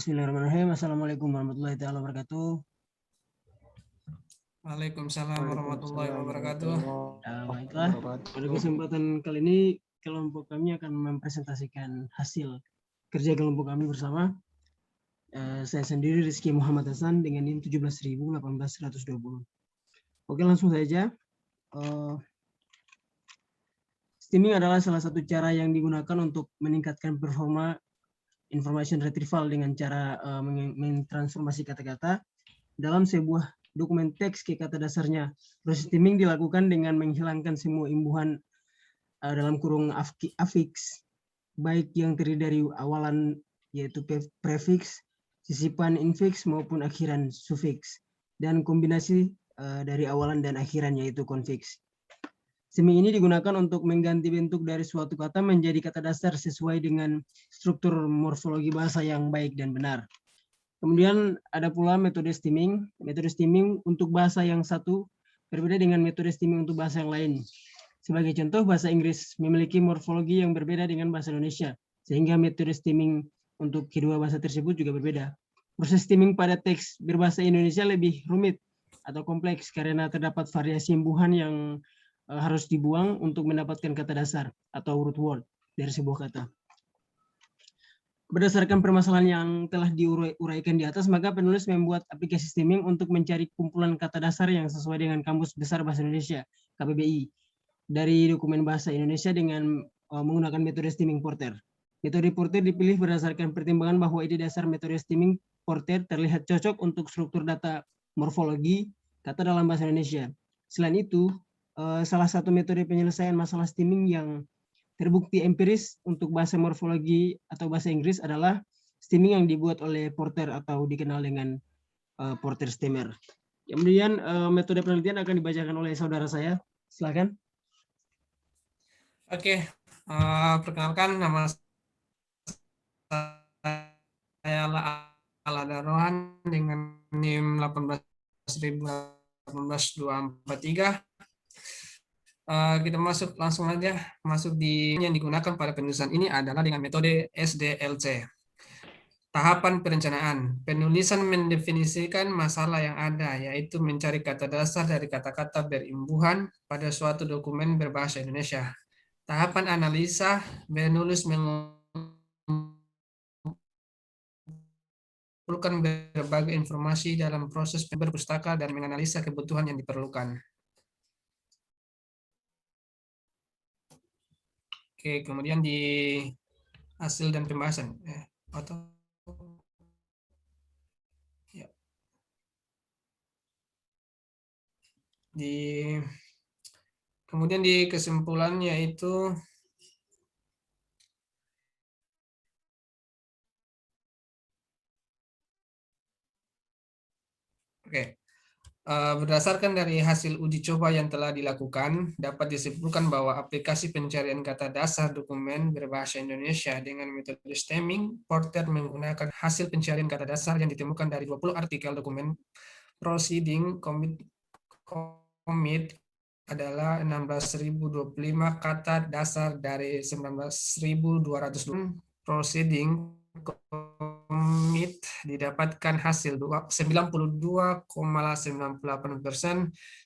Bismillahirrahmanirrahim. Assalamualaikum warahmatullahi wabarakatuh. Waalaikumsalam warahmatullahi wabarakatuh. Baiklah, pada kesempatan kali ini kelompok kami akan mempresentasikan hasil kerja kelompok kami bersama. Saya sendiri Rizky Muhammad Hasan dengan NIM 17.018.120. Oke, langsung saja. Steaming adalah salah satu cara yang digunakan untuk meningkatkan performa information retrieval dengan cara mentransformasi kata-kata dalam sebuah dokumen teks ke kata dasarnya. Proses steaming dilakukan dengan menghilangkan semua imbuhan dalam kurung afiks, baik yang terdiri dari awalan yaitu prefiks, sisipan infiks maupun akhiran sufiks, dan kombinasi dari awalan dan akhiran yaitu konfiks. Steaming ini digunakan untuk mengganti bentuk dari suatu kata menjadi kata dasar sesuai dengan struktur morfologi bahasa yang baik dan benar. Kemudian ada pula metode steaming. Metode steaming untuk bahasa yang satu berbeda dengan metode steaming untuk bahasa yang lain. Sebagai contoh, bahasa Inggris memiliki morfologi yang berbeda dengan bahasa Indonesia, sehingga metode steaming untuk kedua bahasa tersebut juga berbeda. Proses steaming pada teks berbahasa Indonesia lebih rumit atau kompleks karena terdapat variasi imbuhan yang harus dibuang untuk mendapatkan kata dasar atau root word dari sebuah kata. Berdasarkan permasalahan yang telah diuraikan di atas, maka penulis membuat aplikasi steaming untuk mencari kumpulan kata dasar yang sesuai dengan Kamus Besar Bahasa Indonesia, KBBI, dari dokumen bahasa Indonesia dengan menggunakan metode steaming Porter. Metode Porter dipilih berdasarkan pertimbangan bahwa ide dasar metode steaming Porter terlihat cocok untuk struktur data morfologi kata dalam bahasa Indonesia. Selain itu, salah satu metode penyelesaian masalah steaming yang terbukti empiris untuk bahasa morfologi atau bahasa Inggris adalah steaming yang dibuat oleh Porter atau dikenal dengan Porter Steamer. Kemudian metode penelitian akan dibacakan oleh saudara saya. Silakan. Oke, perkenalkan nama saya Alada Rohan dengan NIM 18.018.243. Kita langsung aja masuk di yang digunakan pada penulisan ini adalah dengan metode SDLC. Tahapan perencanaan. Penulisan mendefinisikan masalah yang ada, yaitu mencari kata dasar dari kata-kata berimbuhan pada suatu dokumen berbahasa Indonesia. Tahapan analisa, menulis mengumpulkan berbagai informasi dalam proses berpustaka dan menganalisa kebutuhan yang diperlukan. Oke, kemudian di hasil dan pembahasan. Kemudian di kesimpulannya itu berdasarkan dari hasil uji coba yang telah dilakukan, dapat disimpulkan bahwa aplikasi pencarian kata dasar dokumen berbahasa Indonesia dengan metode steaming Porter menggunakan hasil pencarian kata dasar yang ditemukan dari 20 artikel dokumen proceeding commit adalah 16.025 kata dasar dari 19.200 proceeding commit didapatkan hasil 92,98%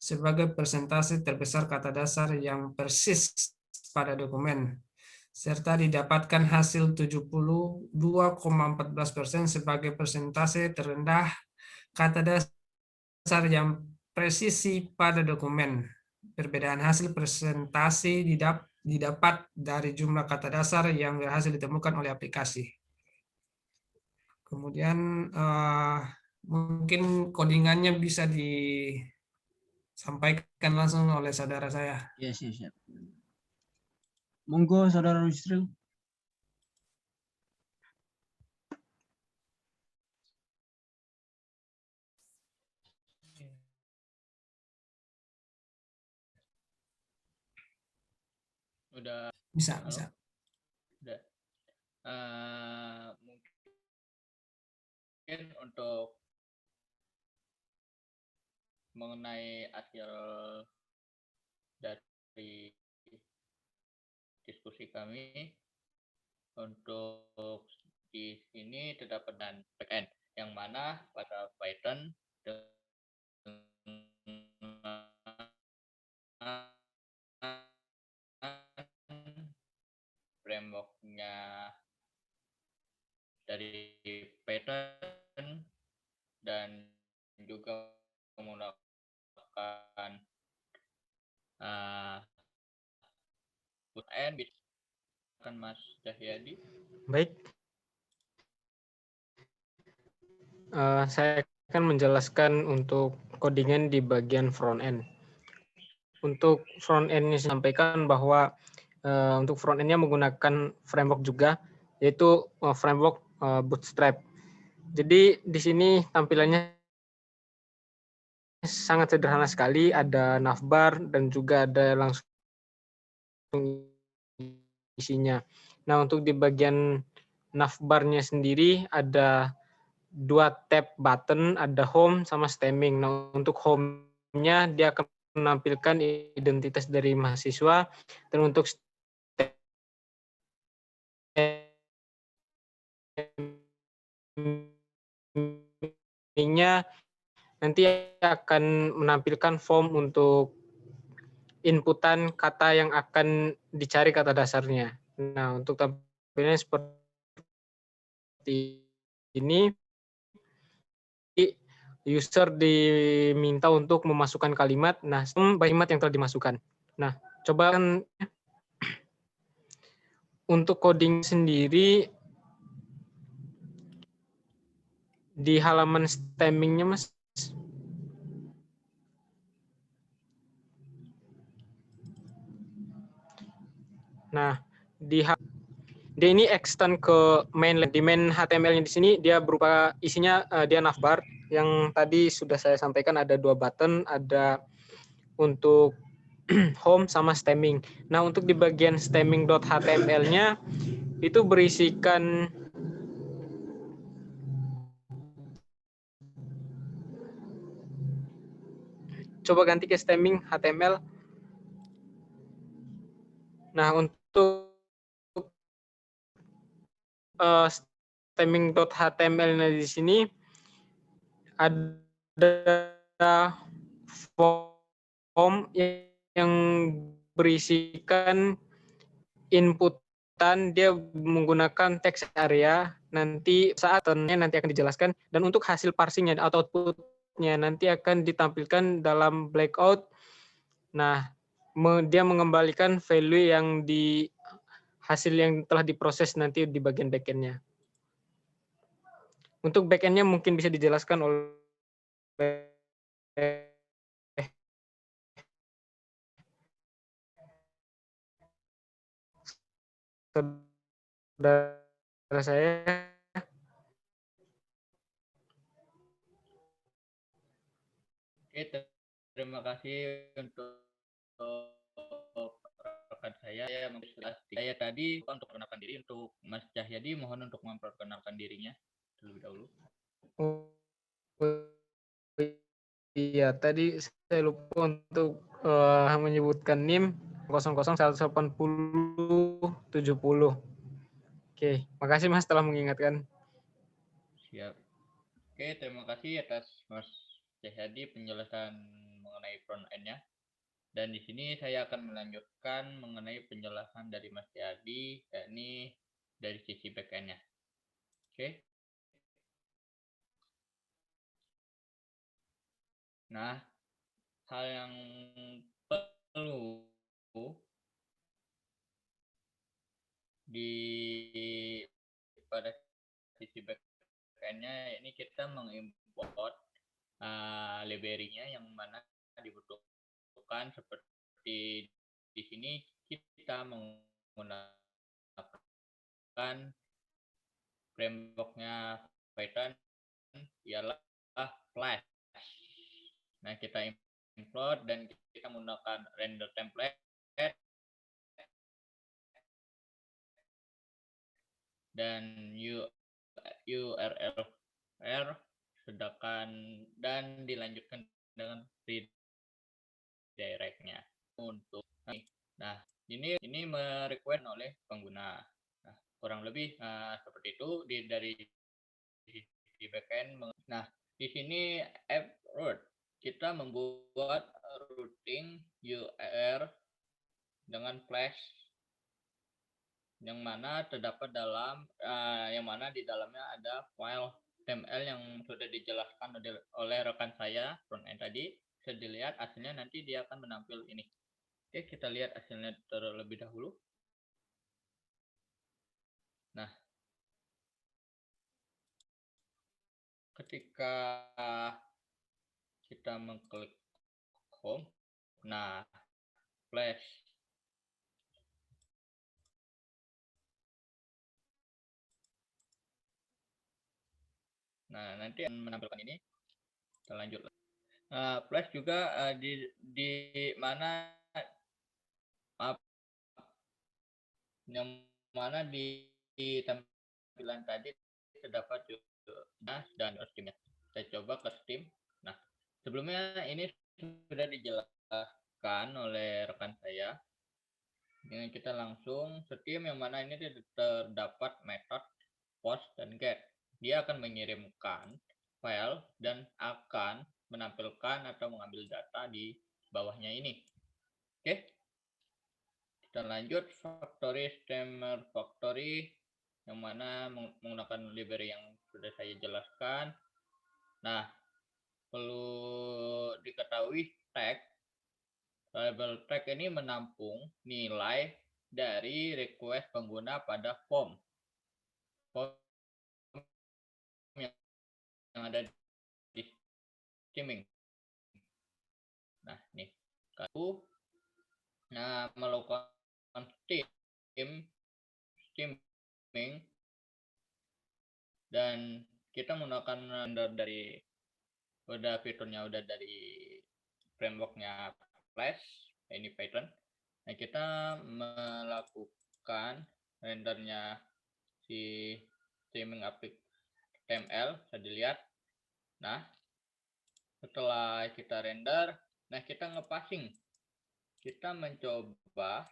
sebagai persentase terbesar kata dasar yang persis pada dokumen, serta didapatkan hasil 72,14% sebagai persentase terendah kata dasar yang presisi pada dokumen. Perbedaan hasil presentasi didapat dari jumlah kata dasar yang berhasil ditemukan oleh aplikasi. Kemudian mungkin codingannya bisa disampaikan langsung oleh saudara saya. Ya, siap. Monggo saudara Yusril. Udah bisa. Udah. Mungkin untuk mengenai hasil dari diskusi kami untuk di sini terdapat dan backend, yang mana pada Python frameworknya dari Python dan juga menggunakan end kan Mas Cahyadi. Baik, saya akan menjelaskan untuk codingan di bagian front end. Untuk front end-nya sampaikan bahwa untuk front end-nya menggunakan framework juga, yaitu framework Bootstrap. Jadi di sini tampilannya sangat sederhana sekali, ada navbar dan juga ada langsung isinya. Nah, untuk di bagian navbarnya sendiri ada 2 tab button, ada home sama stemming. Nah, untuk home-nya dia akan menampilkan identitas dari mahasiswa, dan untuk stemming-nya nanti akan menampilkan form untuk inputan kata yang akan dicari kata dasarnya. Nah, untuk tampilannya seperti ini. User diminta untuk memasukkan kalimat, nah kalimat yang telah dimasukkan. Nah, coba untuk coding sendiri di halaman stemming-nya, Mas. Nah, dia ini extend ke di main HTML-nya di sini dia berupa isinya dia navbar yang tadi sudah saya sampaikan, ada 2 button, ada untuk home sama stemming. Nah, untuk di bagian stemming.html-nya itu berisikan coba ganti ke stemming HTML. Nah, untuk stemming.html-nya di sini ada form yang berisikan inputan, dia menggunakan text area, nanti saatnya nanti akan dijelaskan, dan untuk hasil parsingnya atau outputnya nanti akan ditampilkan dalam blackout. Nah, dia mengembalikan value yang di hasil yang telah diproses nanti di bagian backend-nya. Untuk backend-nya mungkin bisa dijelaskan oleh saudara saya. Oke, terima kasih untuk rekan saya yang saya tadi untuk perkenalkan diri. Untuk Mas Cahyadi mohon untuk memperkenalkan dirinya terlebih dahulu. Iya, tadi saya lupa untuk menyebutkan NIM 00180070. Oke, makasih Mas telah mengingatkan. Siap. Oke, terima kasih atas Mas Cahyadi penjelasan mengenai front end-nya. Dan di sini saya akan melanjutkan mengenai penjelasan dari Mas Cahyadi, yakni dari sisi back end-nya. Oke. Nah, hal yang perlu pada sisi backend-nya ini kita mengimport library-nya yang mana dibutuhkan, seperti di sini kita menggunakan framework-nya Python ialah Flash. Nah, kita import dan kita menggunakan render template dan URL sedangkan dan dilanjutkan dengan redirect-nya untuk nah ini merequest oleh pengguna. Nah, kurang lebih seperti itu dari di backend. Nah, di sini app root kita membuat routing URL dengan Flash yang mana terdapat dalam yang mana di dalamnya ada file HTML yang sudah dijelaskan oleh rekan saya frontend tadi. Bisa dilihat hasilnya, nanti dia akan menampil ini. Oke, kita lihat hasilnya terlebih dahulu. Nah, ketika kita mengklik home, nah Flash nanti akan menampilkan ini. Kita lanjut. Flash juga di mana yang mana di tampilan tadi terdapat juga dan Steam-nya. Kita coba ke Steam. Nah, sebelumnya ini sudah dijelaskan oleh rekan saya. Dengan kita langsung Steam yang mana ini terdapat metode post dan get. Dia akan mengirimkan file dan akan menampilkan atau mengambil data di bawahnya ini. Oke. Kita lanjut factory Steamer Factory yang mana menggunakan library yang sudah saya jelaskan. Nah, perlu diketahui variable tag ini menampung nilai dari request pengguna pada form yang ada di streaming. Nah, nih kalau melakukan streaming dan kita menggunakan render dari fiturnya udah dari frameworknya Flash, ini Python. Nah, kita melakukan rendernya si streaming application HTML, bisa dilihat. Nah, setelah kita render, nah kita ngepassing. Kita mencoba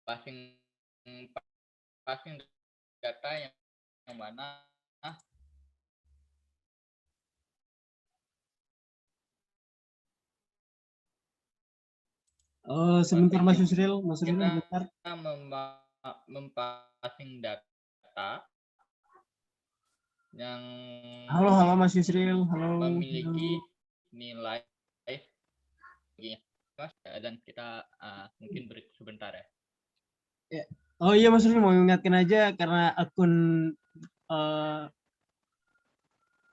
passing data yang mana sebentar Mas Yusril, kita bentar. mempassing data yang Halo Mas Yusril, halo. memiliki nilai Mas, dan kita mungkin break sebentar ya. Oh iya Mas Yusril, mau ingatkan aja karena akun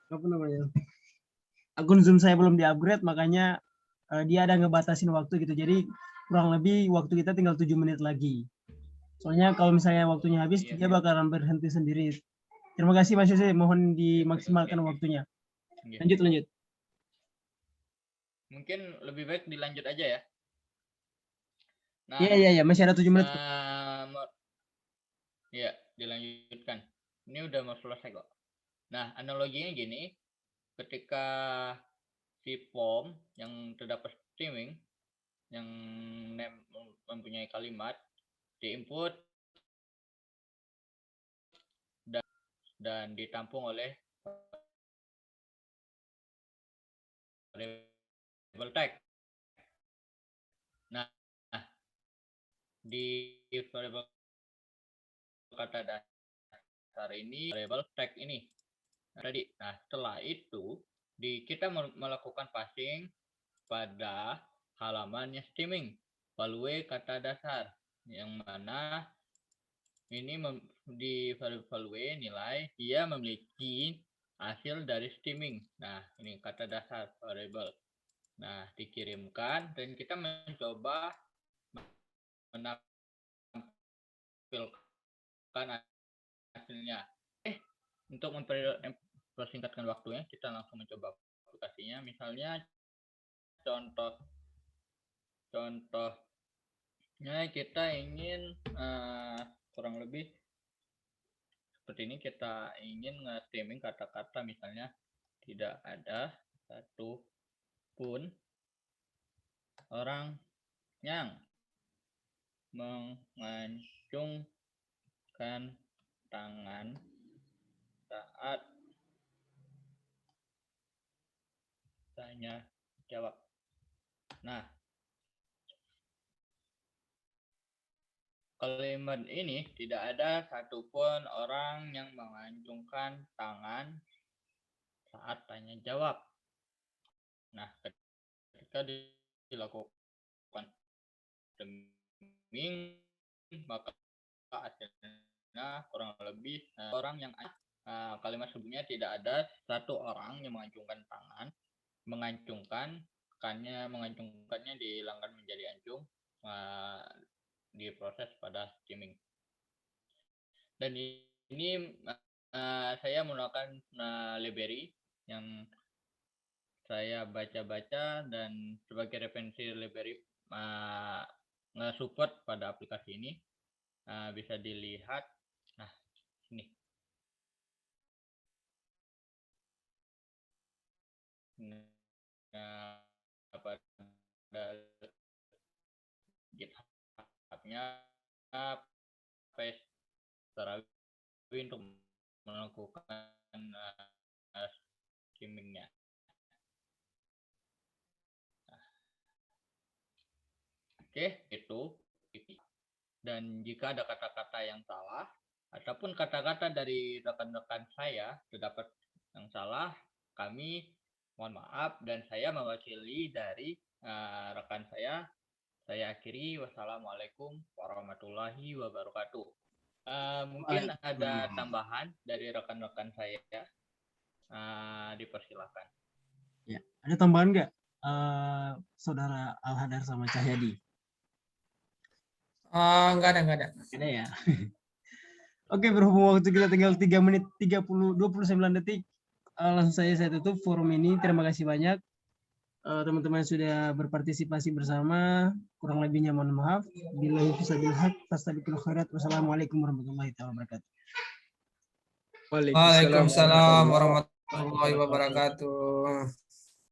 apa namanya? Akun Zoom saya belum di-upgrade, makanya dia ada ngebatasin waktu gitu. Jadi kurang lebih waktu kita tinggal 7 menit lagi. Soalnya kalau misalnya waktunya habis, dia bakalan berhenti sendiri. Terima kasih Mas Yusril, mohon dimaksimalkan waktunya. Lanjut. Mungkin lebih baik dilanjut aja ya. Nah, iya, masih ada 7 menit. Ya, dilanjutkan. Ini udah mau selesai kok. Nah, analoginya gini, ketika si form yang terdapat streaming yang mempunyai kalimat diinput dan ditampung oleh variable tag. Nah, di variable kata dasar ini, variable tag ini tadi. Nah, setelah itu kita melakukan passing pada halamannya streaming value kata dasar yang mana ini di value nilai dia memiliki hasil dari streaming. Nah, ini kata dasar variable. Nah, dikirimkan dan kita mencoba menampilkan hasilnya. Untuk mempersingkatkan waktunya, kita langsung mencoba aplikasinya. Misalnya contohnya kita ingin kurang lebih seperti ini, kita ingin nge-streaming kata-kata misalnya tidak ada satu pun orang yang mengacungkan tangan saat tanya jawab. Nah, kalimat ini tidak ada satupun orang yang mengacungkan tangan saat tanya jawab. Nah, ketika dilakukan stemming, maka hasilnya kurang lebih orang yang kalimat sebelumnya tidak ada satu orang yang mengacungkan tangan, mengacungkannya dihilangkan menjadi ancung, diproses pada stemming. Dan ini saya menggunakan library yang saya baca-baca, dan sebagai referensi library nge-support pada aplikasi ini bisa dilihat. Nah, ini. Pada GitHub-nya Terawi untuk melakukan skimmingnya. Oke, itu. Dan jika ada kata-kata yang salah ataupun kata-kata dari rekan-rekan saya terdapat yang salah, kami mohon maaf, dan saya mewakili dari rekan saya akhiri. Wassalamualaikum warahmatullahi wabarakatuh. Mungkin ada tambahan dari rekan-rekan saya, dipersilakan. Ya, ada tambahan nggak, Saudara Al-Hadar sama Cahyadi? Enggak ada. Ada ya. Oke, berhubung waktu kita tinggal 3 menit 29 detik, langsung saja saya tutup forum ini. Terima kasih banyak teman-teman sudah berpartisipasi bersama. Kurang lebihnya mohon maaf. Billahi fissabil haq, fastabiqul khairat. Wassalamualaikum warahmatullahi wabarakatuh. Waalaikumsalam warahmatullahi wabarakatuh.